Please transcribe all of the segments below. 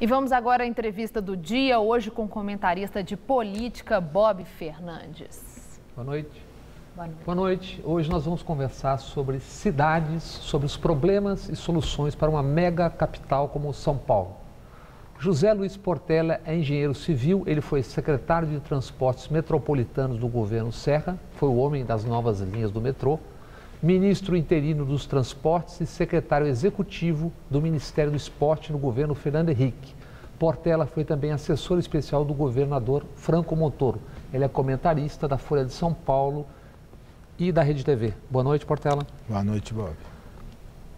E vamos agora à entrevista do dia, hoje com o comentarista de política, Bob Fernandes. Boa noite. Boa noite. Boa noite. Hoje nós vamos conversar sobre cidades, sobre os problemas e soluções para uma mega capital como São Paulo. José Luiz Portela é engenheiro civil, ele foi secretário de Transportes Metropolitanos do governo Serra, foi o homem das novas linhas do metrô, ministro interino dos Transportes e secretário executivo do Ministério do Esporte no governo Fernando Henrique. Portela foi também assessor especial do governador Franco Montoro. Ele é comentarista da Folha de São Paulo e da Rede TV. Boa noite, Portela. Boa noite, Bob.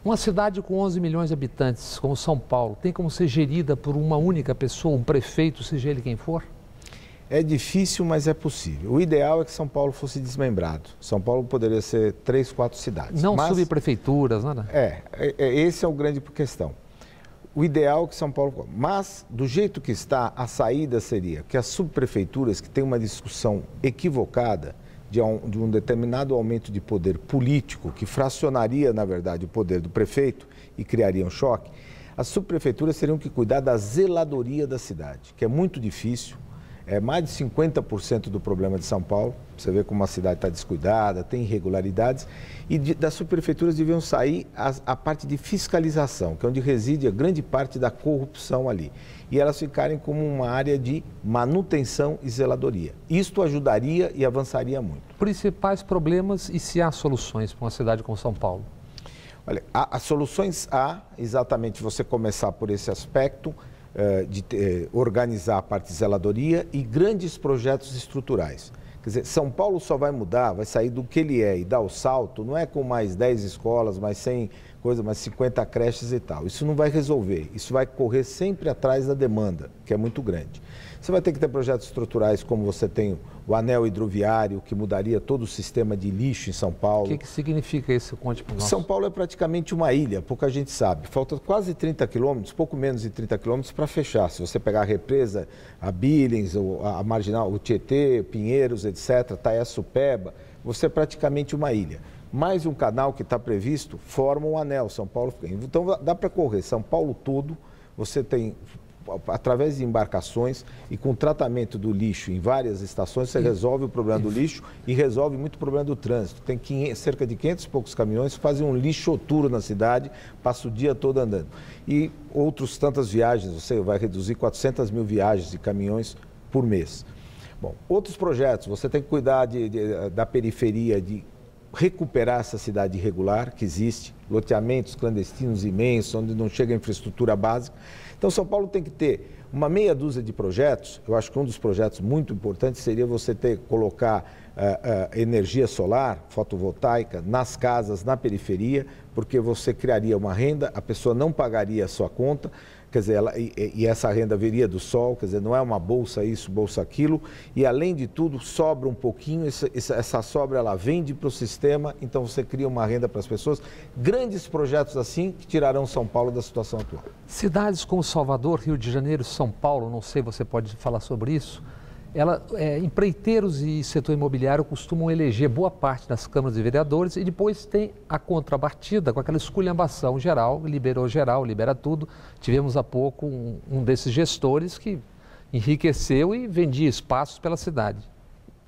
Uma cidade com 11 milhões de habitantes, como São Paulo, tem como ser gerida por uma única pessoa, um prefeito, seja ele quem for? É difícil, mas é possível. O ideal é que São Paulo fosse desmembrado. São Paulo poderia ser 3, 4 cidades. Não subprefeituras, nada? Esse é o grande questão. O ideal é que São Paulo... Mas, do jeito que está, a saída seria que as subprefeituras, que têm uma discussão equivocada de um determinado aumento de poder político, que fracionaria, na verdade, o poder do prefeito e criaria um choque, as subprefeituras teriam que cuidar da zeladoria da cidade, que é muito difícil. É mais de 50% do problema de São Paulo. Você vê como a cidade está descuidada, tem irregularidades. E das subprefeituras deviam sair a parte de fiscalização, que é onde reside a grande parte da corrupção ali. E elas ficarem como uma área de manutenção e zeladoria. Isto ajudaria e avançaria muito. Principais problemas e se há soluções para uma cidade como São Paulo? Olha, as soluções há, exatamente você começar por esse aspecto, de organizar a parte de zeladoria e grandes projetos estruturais. Quer dizer, São Paulo só vai mudar, vai sair do que ele é e dar o salto, não é com mais 10 escolas, mais 100 coisas, mais 50 creches e tal. Isso não vai resolver, isso vai correr sempre atrás da demanda, que é muito grande. Você vai ter que ter projetos estruturais como você tem o anel hidroviário, que mudaria todo o sistema de lixo em São Paulo. O que significa isso? Conte para nós. São Paulo é praticamente uma ilha, pouca gente sabe. Falta quase 30 quilômetros, pouco menos de 30 quilômetros para fechar. Se você pegar a represa, a Billings, a Marginal, o Tietê, Pinheiros, etc., Taia-Supeba, você é praticamente uma ilha. Mais um canal que está previsto forma um anel, São Paulo. Então dá para correr São Paulo todo, você tem... através de embarcações e com tratamento do lixo em várias estações, você resolve o problema do lixo e resolve muito o problema do trânsito. Tem cerca de 500 e poucos caminhões que fazem um lixoturo na cidade, passa o dia todo andando. E outras tantas viagens, você vai reduzir 400 mil viagens de caminhões por mês. Bom, outros projetos, você tem que cuidar da periferia, de recuperar essa cidade irregular que existe, loteamentos clandestinos imensos, onde não chega a infraestrutura básica. Então, São Paulo tem que ter uma meia dúzia de projetos. Eu acho que um dos projetos muito importantes seria você colocar energia solar, fotovoltaica, nas casas, na periferia, porque você criaria uma renda, a pessoa não pagaria a sua conta, quer dizer, e essa renda viria do sol, quer dizer, não é uma bolsa isso, bolsa aquilo, e além de tudo, sobra um pouquinho, essa sobra ela vende para o sistema, então você cria uma renda para as pessoas. Grandes projetos assim que tirarão São Paulo da situação atual. Cidades como Salvador, Rio de Janeiro, São Paulo, não sei, você pode falar sobre isso, empreiteiros e setor imobiliário costumam eleger boa parte das câmaras de vereadores e depois tem a contrapartida com aquela esculhambação geral, libera tudo. Tivemos há pouco um desses gestores que enriqueceu e vendia espaços pela cidade.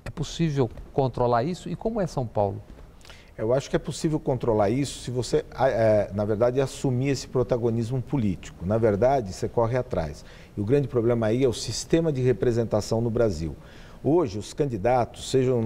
É possível controlar isso? E como é São Paulo? Eu acho que é possível controlar isso se você, na verdade, assumir esse protagonismo político. Na verdade, você corre atrás. E o grande problema aí é o sistema de representação no Brasil. Hoje, os candidatos, sejam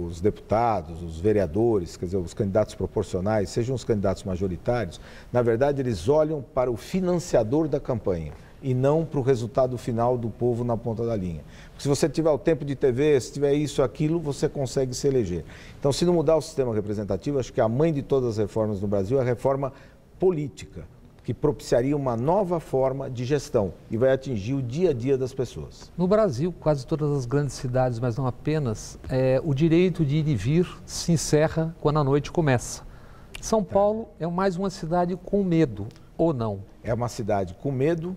os deputados, os vereadores, quer dizer, os candidatos proporcionais, sejam os candidatos majoritários, na verdade, eles olham para o financiador da campanha e não para o resultado final do povo na ponta da linha. Porque se você tiver o tempo de TV, se tiver isso, aquilo, você consegue se eleger. Então, se não mudar o sistema representativo, acho que a mãe de todas as reformas no Brasil é a reforma política, que propiciaria uma nova forma de gestão e vai atingir o dia a dia das pessoas. No Brasil, quase todas as grandes cidades, mas não apenas, o direito de ir e vir se encerra quando a noite começa. São Paulo é mais uma cidade com medo, ou não? É uma cidade com medo,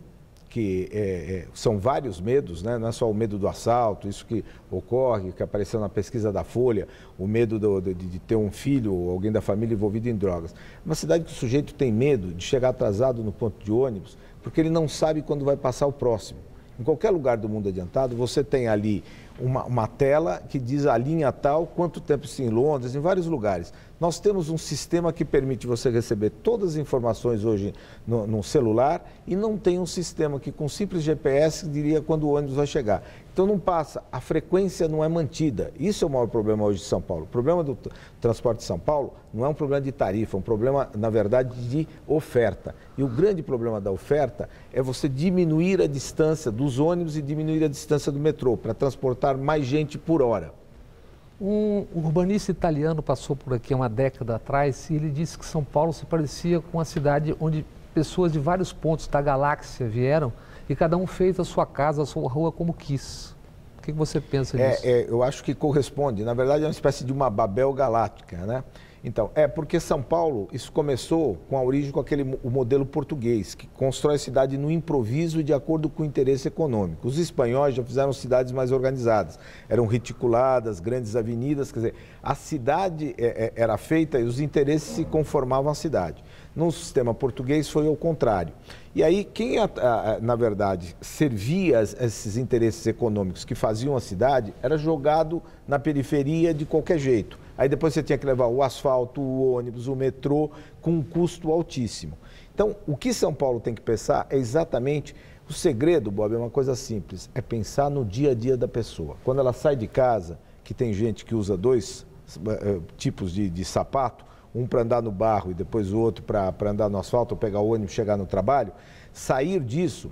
que são vários medos, né? Não é só o medo do assalto, isso que ocorre, que apareceu na pesquisa da Folha, o medo de ter um filho ou alguém da família envolvido em drogas. Uma cidade que o sujeito tem medo de chegar atrasado no ponto de ônibus, porque ele não sabe quando vai passar o próximo. Em qualquer lugar do mundo adiantado, você tem ali uma tela que diz a linha tal, quanto tempo isso em Londres, em vários lugares. Nós temos um sistema que permite você receber todas as informações hoje no celular e não tem um sistema que com simples GPS diria quando o ônibus vai chegar. Então não passa, a frequência não é mantida. Isso é o maior problema hoje de São Paulo. O problema do transporte de São Paulo não é um problema de tarifa, é um problema, na verdade, de oferta. E o grande problema da oferta é você diminuir a distância dos ônibus e diminuir a distância do metrô, para transportar mais gente por hora. Um urbanista italiano passou por aqui há uma década atrás e ele disse que São Paulo se parecia com uma cidade onde pessoas de vários pontos da galáxia vieram e cada um fez a sua casa, a sua rua como quis. O que você pensa disso? Eu acho que corresponde. Na verdade, é uma espécie de uma Babel galáctica, né? Então, porque São Paulo, isso começou com a origem com o modelo português, que constrói a cidade no improviso e de acordo com o interesse econômico. Os espanhóis já fizeram cidades mais organizadas, eram reticuladas, grandes avenidas, quer dizer, a cidade era feita e os interesses se conformavam à cidade. No sistema português foi ao contrário. E aí, quem, na verdade, servia esses interesses econômicos que faziam a cidade, era jogado na periferia de qualquer jeito. Aí depois você tinha que levar o asfalto, o ônibus, o metrô, com um custo altíssimo. Então, o que São Paulo tem que pensar é exatamente... O segredo, Bob, é uma coisa simples, é pensar no dia a dia da pessoa. Quando ela sai de casa, que tem gente que usa dois tipos de sapato, um para andar no barro e depois o outro para andar no asfalto, ou pegar o ônibus e chegar no trabalho, sair disso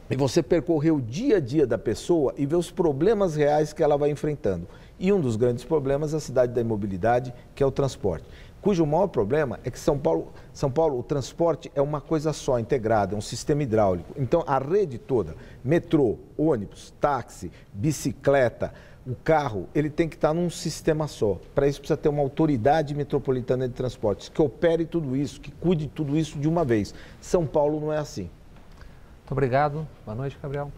e você percorrer o dia a dia da pessoa e ver os problemas reais que ela vai enfrentando. E um dos grandes problemas é a cidade da imobilidade, que é o transporte, cujo maior problema é que São Paulo, o transporte é uma coisa só, integrada, é um sistema hidráulico. Então, a rede toda, metrô, ônibus, táxi, bicicleta, o carro, ele tem que estar num sistema só. Para isso precisa ter uma autoridade metropolitana de transportes que opere tudo isso, que cuide de tudo isso de uma vez. São Paulo não é assim. Muito obrigado. Boa noite, Gabriel.